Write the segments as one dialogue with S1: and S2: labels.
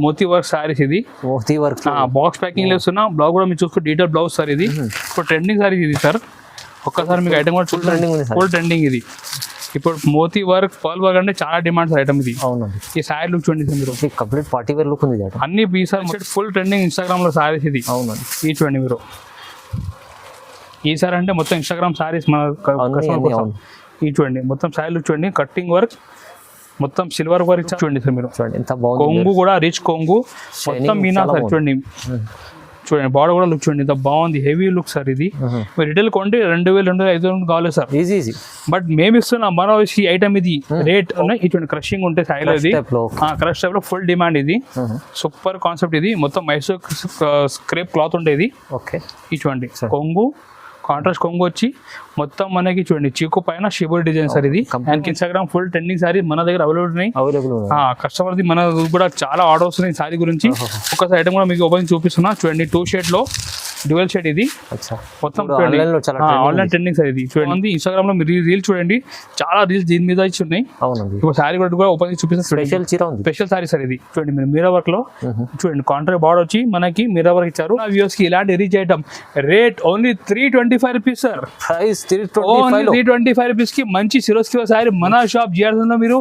S1: Moti work saris ఇది
S2: moti work
S1: box packing లేస్తున్నా blouse కూడా మీరు చూసుకో డీటెయిల్ బ్లౌజ్ సార్ ఇది ఇప్పుడు ట్రెండింగ్ సారీస్ ఇది సార్ ఒక్కసారి మీకు ఐటమ్ కూడా ఫుల్ ట్రెండింగ్ ఇది ఇప్పుడు మోతీ వర్క్ పర్ల్ వర్క్ అంటే చాలా డిమాండ్ సార్ ఐటమ్ ఇది
S2: అవునండి
S1: ఈ సారీ లుక్ చూడండి సార్ మీరు
S2: కంప్లీట్ పార్టీ వేర్ లుక్ ఉంది
S1: అన్ని పీసార్ ఫుల్ ట్రెండింగ్ ఇన్స్టాగ్రామ్ లో సారీస్ ఇది
S2: అవునండి
S1: ఈ చూడండి మీరు ఈ సారీ అంటే మొత్తం ఇన్స్టాగ్రామ్ సారీస్ మన ఈ చూడండి మొత్తం సారీ లుక్ చూడండి కట్టింగ్ వర్క్ మొత్తం సిల్వర్ వర్క్ చూడండి సార్ మీరు
S2: చూడండి ఎంత బాగుంది
S1: కొంగు కూడా రిచ్ కొంగు మొత్తం మీనా సార్ చూడంండి చూడండి బార్డర్ కూడా లుక్ చూడండి ఇంత బాగుంది హెవీ లుక్ సార్ ఇది మీరు రిటైల్ కొంటే 2,000-2,500 కావాలి సార్
S2: ఈజీ
S1: బట్ మేము ఇస్తున్నాం మన ఐటమ్ ఇది రేట్ ఉన్నాయి చూడండి క్రషింగ్ ఉంటే సాయిల్ ఇది క్రష్ టైప్ లో ఫుల్ డిమాండ్ ఇది సూపర్ కాన్సెప్ట్ ఇది మొత్తం మైసూర్ స్క్రేప్ క్లాత్ ఉండేది
S2: ఓకే
S1: ఈ చూడండి కొంగు కాంట్రాస్ట్ కొంగు వచ్చి మొత్తం మనకి చూడండి చీకు పైన షిబోరి డిజైన్ సార్ ఇది and Instagram full trending sorry మన దగ్గర అవైలబుల్ ఉన్నాయి కస్టమర్ ది మన కూడా చాలా ఆర్డర్స్ ఉన్నాయి సారీ గురించి ఒకసారి ఐటమ్ కూడా మీకు ఓపెన్ చూపిస్తున్నా చూడండి 2 షేడ్ లో డ్యూయల్ షేడ్ ఇది మొత్తం ఆన్లైన్ ట్రెండింగ్ సార్ ఇది చూడండి ఇన్స్టాగ్రామ్ లో మీరు రీల్ చూడండి చాలా రీల్స్ దీని మీద ఇచ్చి ఉన్నాయి ఇప్పుడు సారీ కూడా ఓపెన్ చేసి చూపిస్తాను స్పెషల్ సారీ సార్ ఇది చూడండి మీరు మీరా వర్క్ లో చూడండి కాంట్రాక్ట్ బార్డర్ వచ్చి మనకి మీరా వర్క్ ఇచ్చారు వ్యూస్ కి ఇలాంటి reach item rate only 325 rupees sir
S2: price
S1: 325 rupees కి మంచి సిరోస్కి సారీ మన షాప్ జిఆర్ఎస్ లో మీరు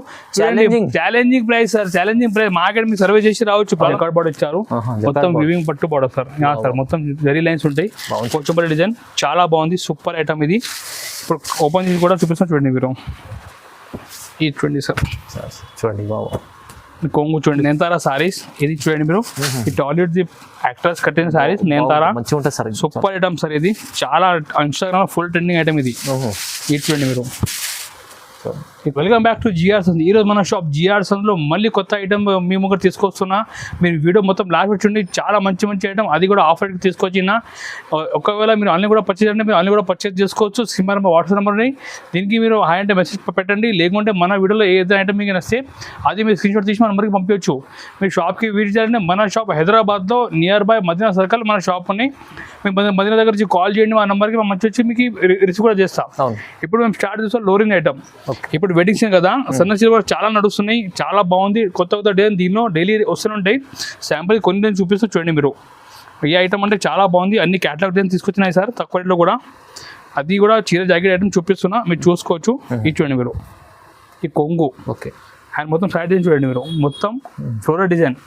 S1: challenging price sir challenging price market మీకు సర్వే చేసి రావచ్చు కార్డ్ బార్డర్ ఇచ్చారు మొత్తం వివింగ్ పట్టు బార్డర్ సార్ సార్ మొత్తం వెరీ లైన్స్ ఉంటాయి పోచంపల్లి డిజైన్ చాలా బాగుంది సూపర్ ఐటమ్ ఇది ఇప్పుడు ఓపెన్ చేసి కూడా చూపిస్తాను చూడండి మీరు ఈ చూడండి సార్
S2: చూడండి బాబు
S1: కొంగు చూడండి నేంతారా సారీస్ ఇది చూడండి మీరు ఈ టాలీవుడ్ ది యాక్టర్స్ కట్టిన సారీస్ నేంతారా
S2: మంచిగా ఉంటుంది సార్
S1: సూపర్ ఐటమ్ సార్ ఇది చాలా ఇన్స్టాగ్రామ్ ఫుల్ ట్రెండింగ్ ఐటమ్ ఇది చూడండి మీరు వెల్కమ్ బ్యాక్ టు జిఆర్ సంద్ ఈరోజు మన షాప్ జిఆర్ సంద్లో మళ్ళీ కొత్త ఐటమ్ మీ ముందు తీసుకొస్తున్నా మీరు వీడియో మొత్తం లాస్ట్ పెట్టండి చాలా మంచి మంచి ఐటమ్ అది కూడా ఆఫర్కి తీసుకొచ్చిన ఒకవేళ మీరు ఆన్లైన్ కూడా పర్చేజ్ అంటే మీరు ఆన్లైన్ కూడా పర్చేజ్ చేసుకోవచ్చు సిమ్మర్ వాట్సాప్ నెంబర్ని దీనికి మీరు హాయ్ అంటే మెసేజ్ పెట్టండి లేకుంటే మన వీడియోలో ఏదైనా ఐటమ్ మీకు నస్తే అది మీరు స్క్రీన్ షాట్ తీసి మన నెంబర్కి పంపించవచ్చు మీరు షాప్కి విజిట్ చేయాలంటే మన షాప్ హైదరాబాద్లో నియర్ బై మదీనా సర్కిల్ మన షాప్ ఉన్నాయి మీకు మదీనా దగ్గర నుంచి కాల్ చేయండి మా నెంబర్కి మేము మంచి వచ్చి మీకు రిసీవ్ కూడా చేస్తాం ఇప్పుడు మేము స్టార్ట్ చేస్తాం లోరింగ్ ఐటమ్ ఇప్పుడు వెడ్డింగ్ సీజన్ కదా సన్న సిల్వర్ చాలా నడుస్తున్నాయి చాలా బాగుంది కొత్త డిజైన్ దీనిలో డైలీ వస్తుంటాయి శాంపుల్ కొన్ని నేను చూపిస్తూ చూడండి మీరు ఈ ఐటమ్ అంటే చాలా బాగుంది అన్ని క్యాటలాగ్ డిజైన్ తీసుకొచ్చినాయి సార్ తక్కువ రేట్లో కూడా అది కూడా చీర జాకెట్ ఐటమ్ చూపిస్తున్నా మీరు చూసుకోవచ్చు ఇది చూడండి మీరు ఈ కొంగు
S2: ఓకే
S1: అండ్ మొత్తం సైడ్ డిజైన్ చూడండి మీరు మొత్తం ఫ్లోరల్ డిజైన్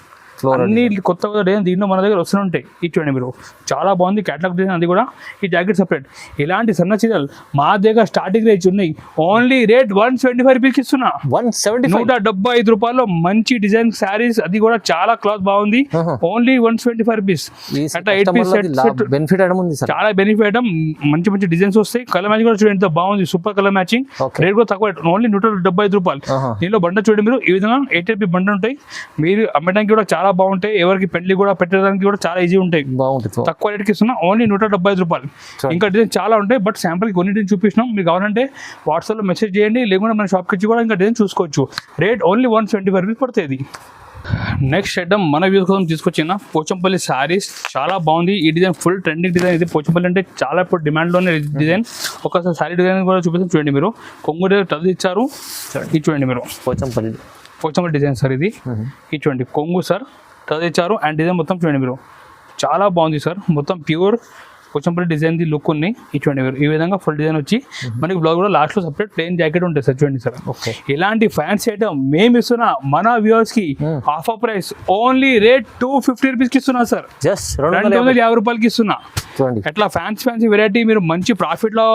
S1: అన్ని కొత్త కొత్త డిజైన్ దీంట్లో మన దగ్గర వస్తుంటాయి ఇది చూడండి మీరు చాలా బాగుంది క్యాటలాగ్ డిజైన్ అది కూడా ఈ జాకెట్ సపరేట్ ఇలాంటి సన్న చీరలు మా దగ్గర స్టార్టింగ్ రేట్స్ ఉన్నాయి ఓన్లీ రేట్ 175 రూపీస్కి ఇస్తున్నా 175 రూపాయల్లో మంచి డిజైన్ శారీస్ అది కూడా చాలా క్లాత్ బాగుంది ఓన్లీ 125 రూపీస్ అంటే 8 పీస్ సెట్
S2: బెనిఫిట్ ఐటమ్ ఉంది
S1: చాలా బెనిఫిట్ ఐటమ్ మంచి మంచి డిజైన్స్ వస్తాయి కలర్ మ్యాచింగ్ కూడా చూడండి ఎంత బాగుంది సూపర్ కలర్ మ్యాచింగ్ రేట్ కూడా తక్కువ ఓన్లీ 175 రూపాయలు దీనిలో బండ చూడండి మీరు ఈ విధంగా 8 రూపీ బండ ఉంటాయి మీరు అమ్మడానికి కూడా చాలా బాగుంటాయి ఎవరికి పెళ్లి కూడా పెట్టడానికి కూడా చాలా ఈజీ ఉంటాయి తక్కువ రేట్కి ఇస్తున్నా ఓన్లీ 175 రూపాయలు ఇంకా డిజైన్ చాలా ఉంటాయి బట్ శాంపుల్కి కొన్నిటిని చూపిస్తున్నాం మీకు కావాలంటే వాట్సాప్లో మెసేజ్ చేయండి లేకుంటే మన షాప్కి వచ్చి కూడా ఇంకా డిజైన్ చూసుకోవచ్చు రేట్ ఓన్లీ 175 రూపీస్ పడుతుంది నెక్స్ట్ ఐటమ్ మన వ్యూస్ కోసం తీసుకొచ్చిన పోచంపల్లి శారీస్ చాలా బాగుంది ఈ డిజైన్ ఫుల్ ట్రెండింగ్ డిజైన్ ఇది పోచంపల్లి అంటే చాలా ఇప్పుడు డిమాండ్లోనే డిజైన్ ఒకసారి శారీ డిజైన్ కూడా చూపిస్తాం చూడండి మీరు కొంగు టజ్ ఇచ్చారు ఇది చూడండి మీరు పోచంపల్లి డిజైన్ సార్ ఇది చూడండి కొంగు సార్ టజ్ ఇచ్చారు అండ్ డిజైన్ మొత్తం చూడండి మీరు చాలా బాగుంది సార్ మొత్తం ప్యూర్ పోచంపల్లి డిజైన్ ది లుక్ ఉన్నాయి చూడండి మీరు ఈ విధంగా ఫుల్ డిజైన్ వచ్చి మనకి బ్లౌజ్ కూడా లాస్ట్లో సపరేట్ ప్లెయిన్ జాకెట్ ఉంటుంది సార్ చూడండి సార్ ఇలాంటి ఫ్యాన్సీ ఐటమ్ మేము ఇస్తున్నా మన వ్యూవర్స్ కి ఆఫర్ ప్రైస్ ఓన్లీ రేట్ 250 రూపీస్కి ఇస్తున్నా సార్
S2: జస్ట్
S1: 250 రూపాయలకి ఇస్తున్నా ఎట్లా ఫ్యాన్సీ వెరైటీ మీరు మంచి ప్రాఫిట్ లో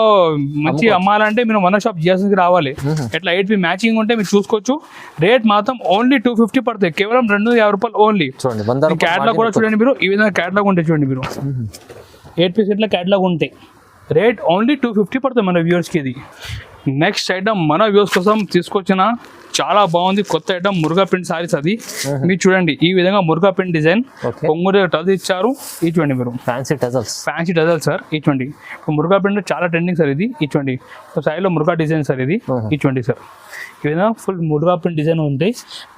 S1: మంచి అమ్మాలంటే మీరు మన షాప్ జిఎస్కి రావాలి ఎట్లా 8 మ్యాచింగ్ ఉంటే మీరు చూసుకోవచ్చు రేట్ మాత్రం ఓన్లీ 250 పడుతుంది కేవలం 250 రూపాయలు ఓన్లీ క్యాటలాగ్ కూడా చూడండి మీరు ఈ విధంగా క్యాటలాగ్ ఉంటాయి చూడండి మీరు 8 పీస్ ఇట్లా క్యాటలాగ్ ఉంటాయి రేట్ ఓన్లీ 250 పడుతుంది మన వ్యూవర్స్కి ఇది నెక్స్ట్ ఐటమ్ మన వ్యూవర్స్ కోసం తీసుకొచ్చిన చాలా బాగుంది కొత్త ఐటమ్ మురుగా ప్రింట్ సారీస్ అది మీరు చూడండి ఈ విధంగా మురుగా ప్రింట్ డిజైన్ కొంగు టజ్ ఇచ్చారు ఇది చూడండి మీరు ఫ్యాన్సీ టజల్స్ సార్ ఇది చూడండి మురుగా ప్రింట్ చాలా ట్రెండింగ్ సార్ ఇది చూడండి సైడ్లో మురుగా డిజైన్ సార్ ఇది చూడండి సార్ ఈ విధంగా ఫుల్ మురుగా ప్రింట్ డిజైన్ ఉంటాయి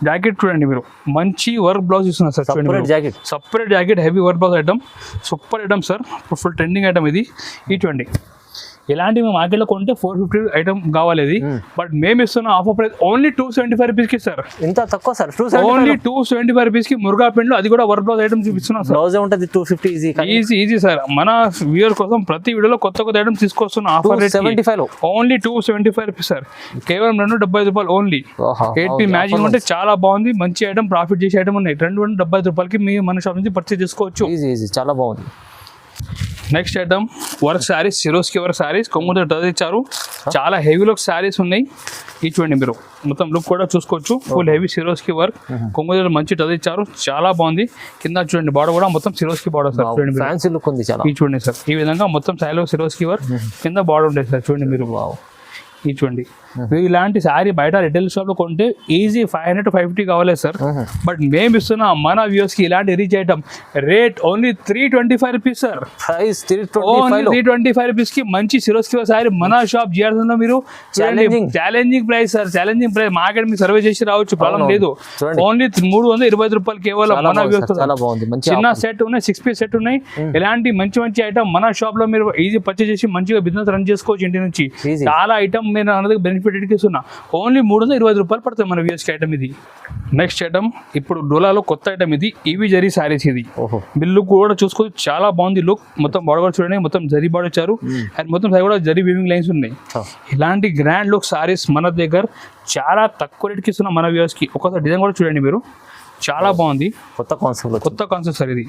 S1: జాకెట్ చూడండి మీరు మంచి వర్క్ బ్లౌజ్ ఇస్తున్నారు sir separate jacket heavy work blouse item super item sir full trending item ఇది చూడండి ఇలాంటి మేము మార్కెట్లో కొంటే 450 ఐటమ్ కావాలి ఇది, బట్ మేము ఇస్తున్న ఆఫర్ ప్రైస్ ఓన్లీ 275 రూపీస్కి సార్.
S2: ఇంత తక్కువ సార్?
S1: ఓన్లీ 275 రూపీస్కి మురుగా పిండ్లు, అది కూడా వర్క్ బ్లౌజ్ ఐటమ్ చూపిస్తున్నాం సార్.
S2: బ్లౌజ్ ఉంటుంది 250 ఈజీ
S1: ఈజీ సార్. మన వ్యూయర్ కోసం ప్రతి వీడియోలో కొత్త కొత్త ఐటమ్ తీసుకొస్తున్న ఆఫర్ రేట్
S2: 275 లో
S1: ఓన్లీ 275 రూపీస్ సార్. కేవలం 275 రూపాయలు ఓన్లీ. 8P మ్యాచింగ్ ఉంటే చాలా బాగుంది, మంచి ఐటమ్, ప్రాఫిట్ చేసే ఐటమ్ ఉన్నాయి. 275 రూపాయలకి మీ మన షాప్ నుంచి పర్చేజ్ చేసుకోవచ్చు.
S2: ఈజీ చాలా బాగుంది.
S1: Next item work saris, Swarovski work saris, కొంగుతో టచ్ ఇచ్చారు. చాలా హెవీ లుక్ శారీస్ ఉన్నాయి. ఈ చూడండి మీరు మొత్తం లుక్ కూడా చూసుకోవచ్చు. ఫుల్ హెవీ సిరోస్కి వర్క్, కొంగుతో మంచి టచ్ ఇచ్చారు, చాలా బాగుంది. కింద చూడండి బార్డర్ కూడా మొత్తం సిరోస్కి బార్డర్ సార్. చూడండి
S2: ఫ్యాన్సీ లుక్ ఉంది చాలా.
S1: ఈ చూడండి సార్, ఈ విధంగా మొత్తం శారీలో సిరోస్కి వర్క్, కింద బార్డర్ ఉంటుంది సార్. చూడండి మీరు ఈ చూడండి, మీరు ఇలాంటి శారీ బయట రిటైల్ షాప్ లో కొంటే ఈజీ 500 to 550 కావాలి సార్. బట్ మేము ఇస్తున్న మన వ్యూస్ కి ఇలాంటి reach item rate only 325 rupees sir.
S2: Price
S1: 325 rupees కి మంచి సిరోస్కి శారీ మన షాప్ జిఆర్ఎస్ లో మీరు challenging price sir. Challenging price, market మీకు సర్వే చేసి రావచ్చు, ప్రాబ్లం లేదు. ఓన్లీ 325 రూపాయలు కేవలం మన వ్యూస్. చిన్న సెట్ ఉన్నాయి, 6 piece సెట్ ఉన్నాయి. ఇలాంటి మంచి ఐటమ్ మన షాప్ లో మీరు ఈజీ పర్చేజ్ చేసి మంచిగా బిజినెస్ రన్ చేసుకోవచ్చు ఇంటి నుంచి. చాలా ఐటమ్ మీరు అన్నది బెనిఫిట్ ఇస్తున్నా. ఓన్లీ 320 రూపాయలు పడుతుంది మన వ్యూస్కి ఐటమ్ ఇది. నెక్స్ట్ ఐటమ్ ఇప్పుడు డోలాలో కొత్త ఐటమ్ ఇది, ఈవీ జరీ శారీస్. ఇది బిల్లు కూడా చూసుకోవచ్చు, చాలా బాగుంది లుక్. మొత్తం బార్డర్ చూడండి, మొత్తం జరీ బార్డర్ ఇచ్చారు, అండ్ మొత్తం సైడ్ కూడా జరీ వీవింగ్ లైన్స్ ఉన్నాయి. ఇలాంటి గ్రాండ్ లుక్ శారీస్ మన దగ్గర చాలా తక్కువ రేట్కి ఇస్తున్నాం మన వ్యూస్కి. ఒకసారి డిజైన్ కూడా చూడండి మీరు, చాలా బాగుంది. కొత్త కాన్సెప్ట్ సార్ ఇది.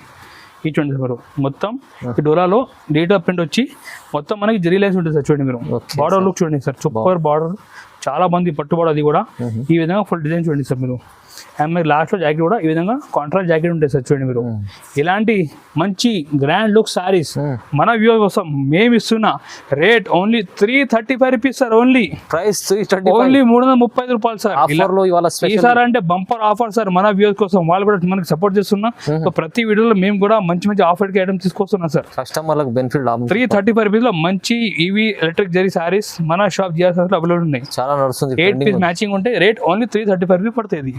S1: ఈ చూడండి సార్, మొత్తం ఈ డోలాలో డేటా ప్రింట్ వచ్చి మొత్తం మనకి జరీ లైన్స్ ఉంటుంది సార్. చూడండి మీరు బార్డర్ లుక్ చూడండి సార్, సూపర్ బార్డర్, చాలా బాగుంది. పట్టు బార్డర్ అది కూడా ఈ విధంగా ఫుల్ డిజైన్ చూడండి సార్ మీరు. అండ్ మీరు లాస్ట్లో జాకెట్ కూడా ఈ విధంగా కాంట్రాస్ట్ జాకెట్ ఉంటుంది సార్. చూడండి మీరు ఇలాంటి మంచి గ్రాండ్ లుక్ సారీస్ మన వ్యూవర్స్ కోసం మేము ఇస్తున్న rate only 335 rupees sir. Only
S2: price
S1: only 335 రూపాయలు సార్. ఈసారి అంటే బంపర్ ఆఫర్ సార్ మన వ్యూవర్స్ కోసం, వాళ్ళు కూడా మనకి సపోర్ట్ చేస్తున్నా. సో ప్రతి వీడియోలో మేము కూడా మంచి ఆఫర్ కి ఐటమ్ తీసుకొస్తున్నాం సార్.
S2: కస్టమర్లకు బెనిఫిట్
S1: 335 రూపీస్ లో మంచి ఈవీ ఎలక్ట్రిక్ జరీ సారీస్ మన షాప్ జిఆర్ఎస్ లో అవైలబుల్ ఉన్నాయి.
S2: చాలా నడుస్తుంది.
S1: 8 piece మ్యాచింగ్ ఉంటే రేట్ ఓన్లీ 335 రూపీస్ పడుతుంది.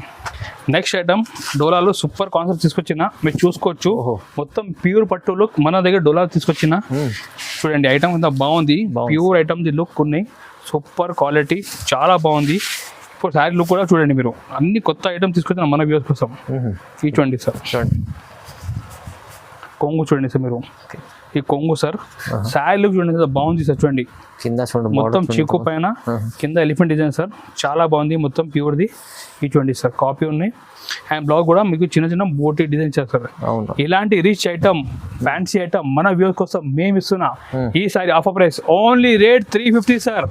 S1: నెక్స్ట్ ఐటమ్ డోలాలో సూపర్ కాన్సెప్ట్ తీసుకొచ్చిన, మీరు చూసుకోవచ్చు. మొత్తం ప్యూర్ పట్టు లుక్ మన దగ్గర డోలా తీసుకొచ్చిన. చూడండి ఐటమ్ అంతా బాగుంది, ప్యూర్ ఐటమ్ ది లుక్ ఉన్నాయి, సూపర్ క్వాలిటీ, చాలా బాగుంది. ఇప్పుడు శారీ లుక్ కూడా చూడండి మీరు, అన్ని కొత్త ఐటమ్ తీసుకొచ్చిన మన వ్యూస్ కోసం. ఈ చూడండి సార్, చూడండి కొంగు చూడండి సార్ మీరు, ఈ కొంగు సార్. శారీ లుక్ చూడండి సార్, బాగుంది సార్. చూడండి
S2: కింద
S1: మొత్తం చీకు పైన కింద ఎలిఫెంట్ డిజైన్ సార్, చాలా బాగుంది. మొత్తం ప్యూర్ది. ఈ చూడండి సార్, కాపీ ఉన్నాయి. అండ్ బ్లౌజ్ కూడా మీకు చిన్న బోటీ డిజైన్ చేస్తారు. ఇలాంటి రిచ్ ఐటమ్, ఫ్యాన్సీ ఐటమ్ మన వ్యూస్ కోసం మేము ఇస్తున్నా ఈసారి offer price only rate 350 sir.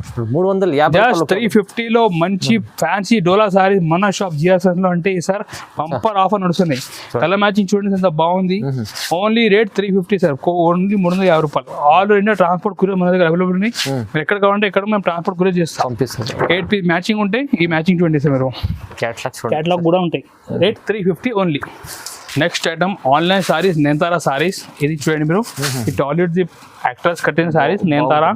S1: 350 లో మంచి ఫ్యాన్సీ డోలా సారీ మన షాప్ జిఆర్ఎస్ లో అంటే సార్ బంపర్ ఆఫర్ నడుస్తున్నాయి. కలర్ మ్యాచింగ్ చూడండి ఎంత బాగుంది. Only rate 350 sir. ఓన్లీ 350 రూపాయలు. ఆల్ ఇండియా ట్రాన్స్పోర్ట్ కురియర్ మన దగ్గర అవైలబుల్ ఉన్నాయి. మీరు ఎక్కడ కావాలంటే ఎక్కడ మేము ట్రాన్స్పోర్ట్ కురియర్ చేస్తాం. 8 piece మ్యాచింగ్ ఉంటాయి. ఈ మ్యాచింగ్ చూడండి సార్ మీరు, క్యాటలాగ్ కూడా ఉంటాయి. Rate 350 only. Next item online saris, Nayanthara saris. ఇది చూడండి మీరు, ఈ టాలీవుడ్ ది యాక్టర్స్ కట్టిన saris Nayanthara,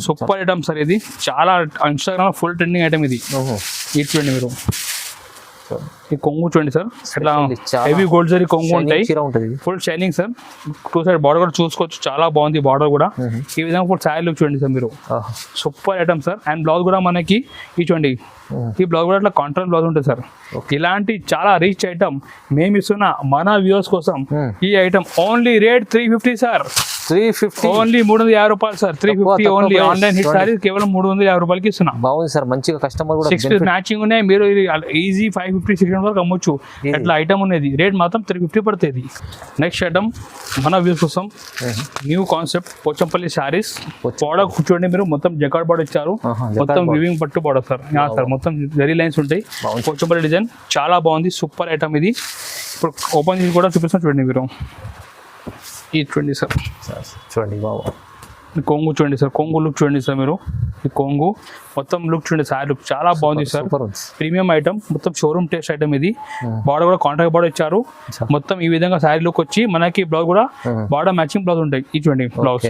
S1: super item sir. ఇది చాలా ఇన్స్టాగ్రామ్ ఫుల్ ట్రెండింగ్ ఐటమ్ ఇది. ఇది చూడండి మీరు, ఈ కొంగు చూడండి సార్, ఇట్లా హెవీ గోల్డ్ జరీ కొంగు ఉంటాయి, full shining sir. 2 side border కూడా చూసుకోవచ్చు, చాలా బాగుంది బార్డర్ కూడా. ఈ విధంగా ఫుల్ శారీ లుక్ చూడండి సార్ మీరు, super item sir. And blouse కూడా మనకి ఈ చూడండి, ఈ బ్లౌజ్ కూడా అట్లా కాంట్రాస్ట్ బ్లౌజ్ ఉంటుంది సార్. ఇలాంటి చాలా రిచ్ ఐటమ్ మేము ఇస్తున్న మన వ్యూవర్స్ కోసం. ఈ item only rate 350 sir. 350 only 350 రూపాయలు sir. 350 only. Online hit sorry కేవలం 350 రూపాయలకి ఇస్తున్నా.
S2: బాగుంది సార్, మంచిగా కస్టమర్ కూడా
S1: 6 piece మ్యాచింగ్ ఉన్నాయి. మీరు ఈజీ 550, 600 వరకు అమ్మొచ్చు. అట్లా ఐటమ్ ఉన్నది. రేట్ మాత్రం 350 పడుతుంది. నెక్స్ట్ ఐటమ్ మన వ్యూస్ కోసం new concept Pochampally sarees. Border చూడండి మీరు, మొత్తం జకార్డ్ బార్డర్ ఇచ్చారు, మొత్తం వివింగ్ పట్టు బార్డర్ సార్. సార్ మొత్తం జరీ లైన్స్ ఉంటాయి, పోచంపల్లి డిజైన్, చాలా బాగుంది. సూపర్ ఐటమ్ ఇది. ఇప్పుడు ఓపెన్ చేసి కూడా చూపిస్తాం చూడండి మీరు. ఇది చూడండి సార్,
S2: చూడండి బాబు,
S1: కొంగు చూడండి సార్, కొంగు లుక్ చూడండి సార్ మీరు. ఈ కొంగు మొత్తం లుక్ చూడండి, సారీ లుక్ చాలా బాగుంది సార్. ప్రీమియం ఐటమ్, మొత్తం షోరూమ్ టేస్ట్ ఐటమ్ ఇది. బార్డర్ కూడా కాంట్రాక్ట్ బార్డర్ ఇచ్చారు. మొత్తం ఈ విధంగా శారీ లుక్ వచ్చి మనకి బ్లౌజ్ కూడా బార్డర్ మ్యాచింగ్ బ్లౌజ్ ఉంటాయి. ఈ చూడండి బ్లౌజ్.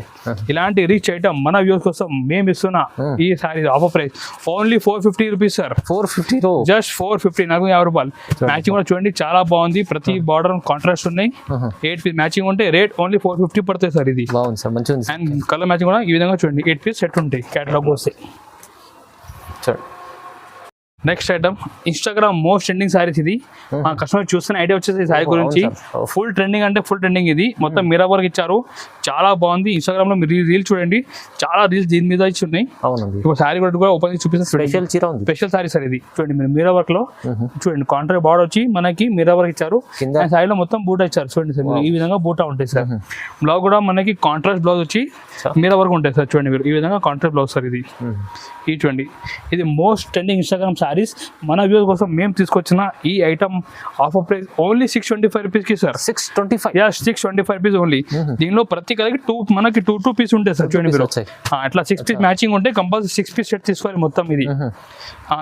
S1: ఇలాంటి రిచ్ ఐటమ్ మన వ్యూస్ కోసం మేము ఇస్తున్నా ఈ sorry offer price only 450 rupees sir. 450, just 450, 450 రూపాయలు. మ్యాచింగ్ కూడా చూడండి చాలా బాగుంది. ప్రతి బార్డర్ కాంట్రాస్ట్ ఉన్నాయి. 8 piece మ్యాచింగ్ ఉంటే రేట్ ఓన్లీ 450 పడుతుంది సార్. ఇది అండ్ కలర్ మ్యాచింగ్ కూడా ఈ విధంగా చూడండి 8 పీస్ సెట్ ఉంటాయి క్యాటలాగ్ వస్తాయి.
S2: చూడండి
S1: next item Instagram most trending saris ఇది. మా కస్టమర్ చూస్తున్న ఐడియా వచ్చేసి ఈ సారీ గురించి ఫుల్ ట్రెండింగ్ అంటే ఫుల్ ట్రెండింగ్ ఇది. మొత్తం మిర్రర్ వర్క్ ఇచ్చారు, చాలా బాగుంది. ఇన్స్టాగ్రామ్ లో మీరు రీల్ చూడండి, చాలా రీల్స్ దీని మీద ఇచ్చి ఉన్నాయి.
S2: అవునండి
S1: సారీ కూడా ఓపెన్ చూపిస్తాను.
S2: స్పెషల్ చీర ఉంది,
S1: స్పెషల్ సారీ సార్ ఇది. చూడండి మీరు మిర్రర్ వర్క్ లో చూడండి, కాంట్రాక్ట్ బార్డర్ వచ్చి మనకి మిర్రర్ వర్క్ ఇచ్చారు. సారీలో మొత్తం బూటా ఇచ్చారు. చూడండి సార్ ఈ విధంగా బూటా ఉంటాయి సార్. బ్లౌజ్ కూడా మనకి కాంట్రాస్ట్ బ్లౌజ్ వచ్చి మిర్రర్ వర్క్ ఉంటాయి సార్. చూడండి మీరు ఈ విధంగా కాంట్రాస్ట్ బ్లౌజ్ సార్ ఇది. ఈ చూడండి ఇది మోస్ట్ ట్రెండింగ్ ఇన్స్టాగ్రామ్ సారీస్. మన వ్యూస్ కోసం మేము తీసుకొచ్చిన ఈ item offer price only 625 rupees కి సార్. 625 rupees only. దీనిలో ప్రతి కలకి మనకి టూ పీస్ ఉంటాయి సార్. చూడండి మీరు అట్లా 6 పీస్ మ్యాచింగ్ ఉంటే కంపల్సరీ 6 పీస్ సెట్ తీసుకోవాలి మొత్తం ఇది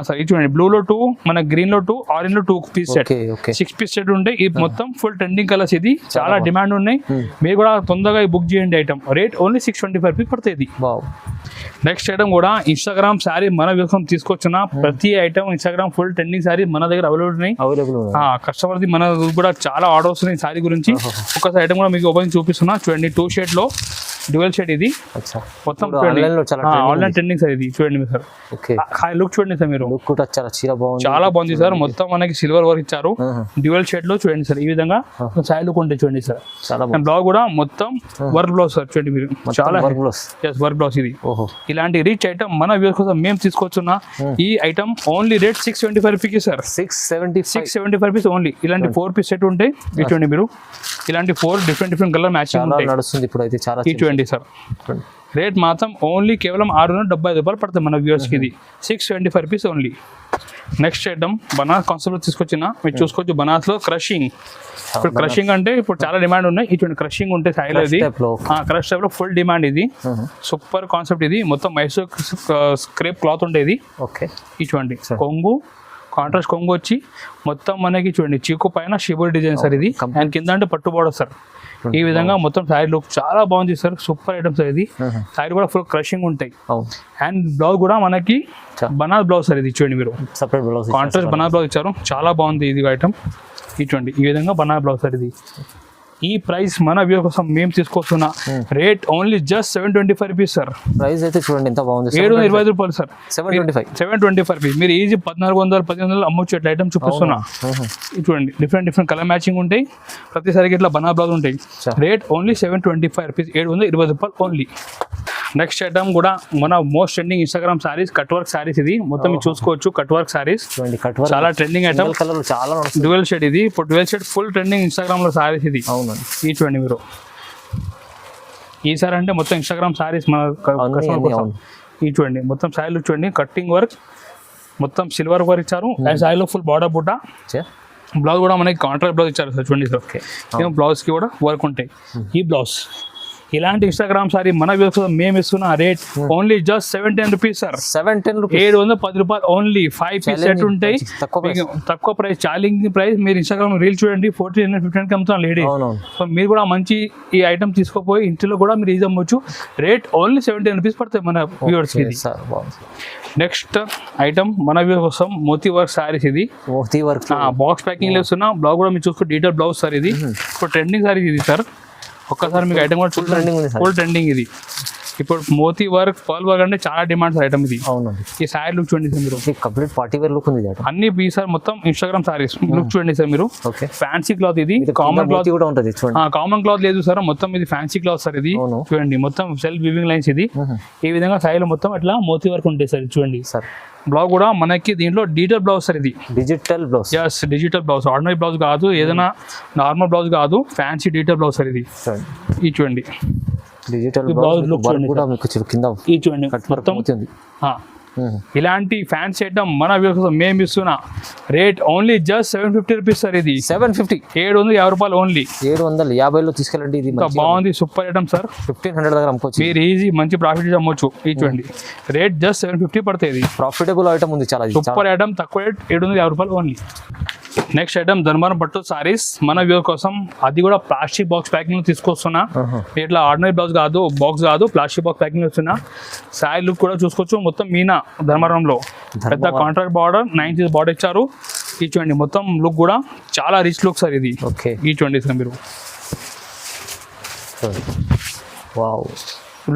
S1: సార్. ఇది చూడండి బ్లూ లో 2, మన గ్రీన్ లో 2, ఆరెంజ్ లో 2 పీస్ సెట్, 6 పీస్ సెట్ ఉంటాయి. ఇది మొత్తం ఫుల్ ట్రెండింగ్ కలర్స్. ఇది చాలా డిమాండ్ ఉన్నాయి. మీరు కూడా తొందరగా బుక్ చేయండి. ఐటమ్ రేట్ ఓన్లీ 625 రూపీస్ పడుతుంది. నెక్స్ట్ ఐటమ్ కూడా ఇన్స్టాగ్రామ్ సారీ మన వ్యూసం తీసుకొచ్చిన ప్రతి item Instagram full trending sorry మన దగ్గర అవైలబుల్ ఉన్నాయి. కస్టమర్ ది మన కూడా చాలా ఆర్డర్స్ ఉన్నాయి సారీ గురించి. ఒకసారి ఐటమ్ కూడా మీకు ఓపెన్ చూపిస్తున్నా. చూడండి 2 షేడ్ లో డ్యూయల్ షేడ్ ఇది. మొత్తం ఆన్లైన్ ట్రెండింగ్ సార్ ఇది. చూడండి సార్ లుక్ చూడండి సార్ మీరు, చాలా బాగుంది సార్. మొత్తం మనకి సిల్వర్ వర్క్ ఇచ్చారు డ్యూయల్ షేడ్ లో. చూడండి సార్ ఈ విధంగా సారీ లుక్ ఉంటాయి. చూడండి సార్ బ్లౌజ్ కూడా మొత్తం వర్క్ బ్లౌజ్ సార్. చూడండి మీరు చాలా వర్క్ బ్లౌజ్ ఇది. ఇలాంటి రిచ్ ఐటమ్ మన వ్యూస్ కోసం మేము తీసుకొచ్చున్న ఈ item only rate 675 rupees sir. 675 rupees only. ఇలాంటి 4 పీస్ సెట్ ఉంటాయి. చూడండి మీరు ఇలాంటి 4 డిఫరెంట్ కలర్ మ్యాచింగ్
S2: నడుస్తుంది ఇప్పుడు అయితే చాలా.
S1: చూడండి సార్ రేట్ మాత్రం ఓన్లీ కేవలం 675 రూపాయలు పడుతుంది మన వ్యూవర్స్ కి. ఇది 625 rupees only. Next item Banaras concept తీసుకొచ్చిన మీరు చూసుకోవచ్చు. బనాస్ లో క్రషింగ్. ఇప్పుడు క్రషింగ్ అంటే ఇప్పుడు చాలా డిమాండ్ ఉన్నాయి. ఇటువంటి క్రషింగ్ ఉంటే సాయిలో ఇది క్రష్ టైప్ లో ఫుల్ డిమాండ్. ఇది సూపర్ కాన్సెప్ట్. ఇది మొత్తం మైసూర్ స్క్రేప్ క్లాత్ ఉండేది. ఇటువంటి కొంగు కాంట్రాస్ట్ కొంగు వచ్చి మొత్తం మనకి చూడండి చీకు పైన షిబోరి డిజైన్ సార్ ఇది. అండ్ కింద అంటే పట్టు బోర్డర్ సార్. ఈ విధంగా మొత్తం సారీ లుక్ చాలా బాగుంది సార్. సూపర్ ఐటమ్ సార్ ఇది. సారీ కూడా ఫుల్ క్రషింగ్ ఉంటాయి. అండ్ బ్లౌజ్ కూడా మనకి బనాస్ బ్లౌజ్ సార్ ఇది. చూడండి మీరు కాంట్రాస్ట్ బనాస్ బ్లౌజ్ ఇచ్చారు, చాలా బాగుంది ఇది ఐటమ్. ఇటువంటి ఈ విధంగా బనాస్ బ్లౌజ్ సార్ ఇది. ఈ ప్రైస్ మన వ్యూ కోసం మేము తీసుకొస్తున్న rate only just 725 rupees sir.
S2: Price అయితే చూడండి ఎంత బాగుంది,
S1: 725 రూపాయలు సార్. 725 రూపీస్. మీరు ఈజీ 1400-1500 అమ్మొచ్చు ఇట్లా ఐటమ్ చూపిస్తున్నా. చూడండి డిఫరెంట్ కలర్ మ్యాచింగ్ ఉంటాయి. ప్రతిసారికి ఇట్లా బనా బ్లౌజ్ ఉంటాయి. Rate only 725 rupees. 720 రూపాయలు ఓన్లీ. నెక్స్ట్ ఐటమ్ కూడా మన most trending Instagram saris cut work saris. ఇది మొత్తం మీరు చూసుకోవచ్చు కట్ వర్క్ సారీస్. చాలా ట్రెండింగ్ ఐటమ్. డ్యూయల్ షేడ్ ఇది. ఇప్పుడు dual shade full trending Instagram లో సారీస్ ఇది. ఈ చూడండి మీరు ఈసారి అంటే మొత్తం ఇన్స్టాగ్రామ్ సారీస్ మన ఈ చూడండి మొత్తం సారీలు చూడండి కట్టింగ్ వర్క్ మొత్తం సిల్వర్ వర్క్ ఇచ్చారు. అండ్ సారీలో ఫుల్ బార్డర్ బుట్ట. బ్లౌజ్ కూడా మనకి కాంట్రాక్ట్ బ్లౌజ్ ఇచ్చారు సార్. చూడండి సార్ బ్లౌజ్ కి కూడా వర్క్ ఉంటాయి. ఈ బ్లౌజ్ ఇలాంటి ఇన్స్టాగ్రామ్ సారీ మన వ్యూస్ మేము ఇస్తున్న rate only just 710 rupees sir. 710 రూపాయలు ఓన్లీ. 5 పీస్ సెట్ ఉంటాయి. తక్కువ ప్రైస్, ఛాలెంజింగ్ ప్రైస్. మీరు ఇన్స్టాగ్రామ్ రీల్ చూడండి 1450 అమ్ముతున్నా లేడీ. సో మీరు కూడా మంచి ఈ ఐటమ్ తీసుకోపోయి ఇంట్లో కూడా మీరు ఈజీ అమ్మవచ్చు. రేట్ ఓన్లీ 710 రూపీస్ పడతాయి మన వ్యూవర్స్ కి. నెక్స్ట్ ఐటమ్ మన వ్యూ కోసం మోతీ వర్క్ సారీస్. ఇది
S2: మోతీ వర్క్
S1: బాక్స్ ప్యాకింగ్ వేస్తున్నా. బ్లౌజ్ కూడా మీరు చూసుకో డీటెయిల్ బ్లౌజ్ సార్ ఇది. ఇప్పుడు ట్రెండింగ్ సారీ ఇది సార్. ఒక్కసారి మీకు ఐటమ్ కూడా ఫుల్ ట్రెండింగ్ ఇది. ఇప్పుడు మోతీ వర్క్ పర్ల్ వర్క్ అంటే చాలా డిమాండ్స్ ఐటమ్ ఇది. ఈ సారీ లుక్ చూడండి సార్ మీరు.
S2: కంప్లీట్ పార్టీ వేర్ లుక్ ఉంది.
S1: అన్ని ఈ సార్ మొత్తం ఇన్స్టాగ్రామ్ సారీస్ లుక్ చూడండి సార్ మీరు. ఫ్యాన్సీ క్లాత్ ఇది. కామన్ క్లాత్ కూడా ఉంటుంది. కామన్ క్లాత్ లేదు సార్, మొత్తం ఇది ఫ్యాన్సీ క్లాత్ సార్ ఇది. చూడండి మొత్తం సెల్ఫ్ వీవింగ్ లైన్స్ ఇది. ఈ విధంగా సారీలో మొత్తం అట్లా మోతీ వర్క్ ఉంటాయి సార్. చూడండి సార్ బ్లౌజ్ కూడా మనకి దీంట్లో డిజిటల్ బ్లౌజ్ సార్ ఇది. డిజిటల్ బ్లౌజ్ ఆర్డినరీ బ్లౌజ్ కాదు, ఏదైనా నార్మల్ బ్లౌజ్ కాదు, ఫ్యాన్సీ డిజిటల్ బ్లౌజ్ సార్ ఇది. ఇది చూడండి
S2: డిజిటల్ బ్లౌజ్ లుక్ కూడా మీకు కింద
S1: ఈ చూడండి మొత్తం ఇలాంటి ఫ్యాన్సీ ఐటమ్ మన కోసం మేము ఇస్తున్న rate only just 750 rupees sir. ఇది 750 రూపాయలు ఓన్లీ.
S2: 750లో తీసుకెళ్ళండి. ఇది
S1: బాగుంది సూపర్ ఐటమ్ సార్.
S2: 1500 దగ్గర అమ్ముకోవచ్చు మీరు ఈజీ.
S1: మంచి ప్రాఫిట్ అమ్మొచ్చు. ఈ చూడండి రేట్ జస్ట్ 750 పడుతుంది.
S2: ప్రాఫిటబుల్ ఐటమ్ ఉంది, చాలా
S1: సూపర్ ఐటమ్. తక్కువ రేట్ 750 రూపాయలు ఓన్లీ. నెక్స్ట్ ఐటమ్ ధర్మవరం పట్టు సారీస్ మన వ్యూ కోసం. అది కూడా ప్లాస్టిక్ బాక్స్ ప్యాకింగ్ తీసుకొస్తున్నా. ఇట్లా ఆర్డినరీ బ్లౌజ్ కాదు, బాక్స్ కాదు, ప్లాస్టిక్ బాక్స్ ప్యాకింగ్ వస్తున్నా. సారీ లుక్ కూడా చూసుకోవచ్చు. మొత్తం మీనా ధర్మవరంలో పెద్ద కాంట్రాక్ట్ బార్డర్ 9 ఇంచెస్ బార్డర్ ఇచ్చారు. ఈ చూడండి మొత్తం లుక్ కూడా చాలా రిచ్ లుక్ సార్ ఇది. ఈ చూడండి సార్ మీరు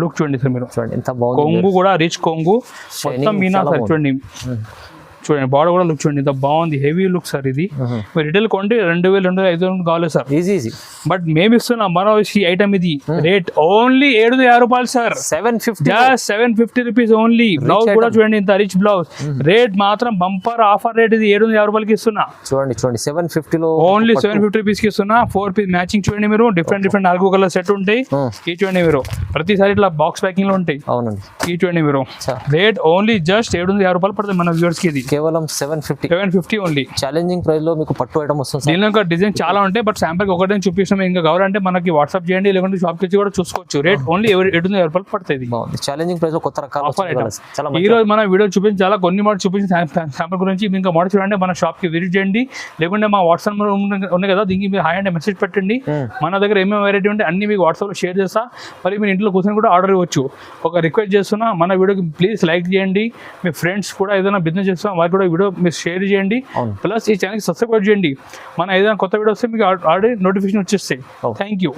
S1: లుక్ చూడండి సార్ మీరు,
S2: చూడండి ఎంత బాగుంది.
S1: కొంగు కూడా రిచ్ కొంగు మొత్తం మీనా
S2: చాలా
S1: సార్ చూడండి. చూడండి బార్డర్ కూడా లుక్ చూడండి ఎంత బాగుంది, హెవీ లుక్ సార్ ఇది. మీరు రిటైల్ కొంటే 2,000-2,500 కావాలి సార్,
S2: ఈజీ.
S1: బట్ మేము ఇస్తున్నాం మన ఐటమ్ ఇది రేట్ ఓన్లీ 750 రూపాయలు సార్. 750 rupees only. బ్లౌజ్ కూడా చూడండి ఇంత రిచ్ బ్లౌజ్. రేట్ మాత్రం బంపర్ ఆఫర్ రేట్ ఇది 750 రూపాయలకి ఇస్తున్నా.
S2: చూడండి 750లో
S1: ఓన్లీ 750 రూపీస్ కి ఇస్తున్నా. 4 పీస్ మ్యాచింగ్ చూడండి మీరు, డిఫరెంట్ 4 కలర్ సెట్ ఉంటాయి. ఈ చూడండి మీరు, ప్రతిసారి ఇట్లా బాక్స్ ప్యాకింగ్ లో ఉంటాయి.
S2: అవునండి.
S1: ఈ చూడండి మీరు, రేట్ ఓన్లీ జస్ట్ 750 రూపాయలు పడుతుంది మన వ్యూవర్స్ కి. ఇది
S2: కేవలం 750
S1: ఓన్లీ.
S2: ఛాలెంజింగ్ ప్రైస్ లో మీకు పట్టు ఐటమ్ వస్తుంది.
S1: దీనిలో ఇంకా డిజైన్ చాలా ఉంటాయి, బట్ శాంపుల్ ఒకటే చూపిస్తాం. ఇంకా కావాలంటే మనకి వాట్సాప్ చేయండి, లేకుంటే షాప్ కి వచ్చి కూడా చూసుకోవచ్చు. రేట్ ఓన్లీ 750 రూపాయలు పడుతుంది.
S2: ఛాలెంజింగ్ ప్రైస్ లో కొత్త రకాల
S1: ఈ రోజు మన వీడియో చూపించాలా, కొన్ని మోడల్ చూపించిన శాంపుల్ గురించి. ఇంకా మోడల్ చూడండి, మన షాప్ కి విజిట్ చేయండి, లేకుంటే మా వాట్సాప్ ఉన్నాయి కదా, దీనికి మీరు హాయ్ అంటే మెసేజ్ పెట్టండి. మన దగ్గర ఏమేమి వెరైటీ ఉంటే అన్ని మీకు వాట్సాప్ లో షేర్ చేస్తా. మరి మీరు ఇంట్లో కూర్చొని కూడా ఆర్డర్ ఇవ్వచ్చు. ఒక రిక్వెస్ట్ చేస్తున్నా, మన వీడియోకి ప్లీజ్ లైక్ చేయండి. మీ ఫ్రెండ్స్ కూడా ఏదైనా బిజినెస్ చేస్తున్నా వారికి కూడా వీడియో మీరు షేర్ చేయండి. ప్లస్ ఈ ఛానల్కి సబ్స్క్రైబ్ చేయండి. మన ఏదైనా కొత్త వీడియో వస్తే మీకు ఆల్రెడీ నోటిఫికేషన్ వచ్చేస్తాయి. Thank you.